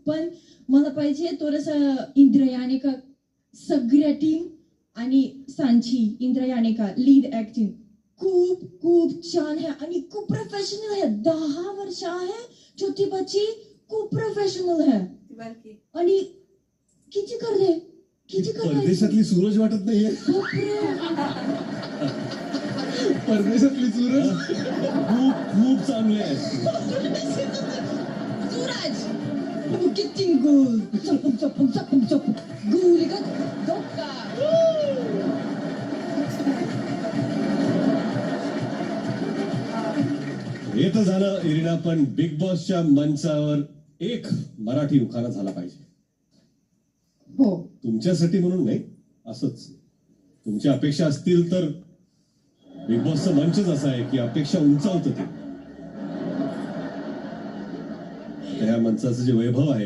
पण मला पाहिजे थोडंसं इंद्रयानी का सगळ्या टीम आणि सांची इंद्रयानी का लीड ऍक्टिंग खूप खूप छान है आणि खूप प्रोफेशनल है. 10 वर्ष आहे छोटी बच्ची खूप प्रोफेशनल है आणि किती करते परदेशातली सूरज वाटत नाहीये. परदेशातली सूरज खूप खूप चांगले आहे. सूरज किती गोल गोल हे तर झालं इरिना, पण बिग बॉसच्या मंचावर एक मराठी उखाणा झाला पाहिजे. हो तुमच्यासाठी म्हणून नाही, असंच तुमच्या अपेक्षा असतील तर बिग बॉसचं मंचच असं आहे की अपेक्षा उंचावतं ते. त्या मंचाचं जे वैभव आहे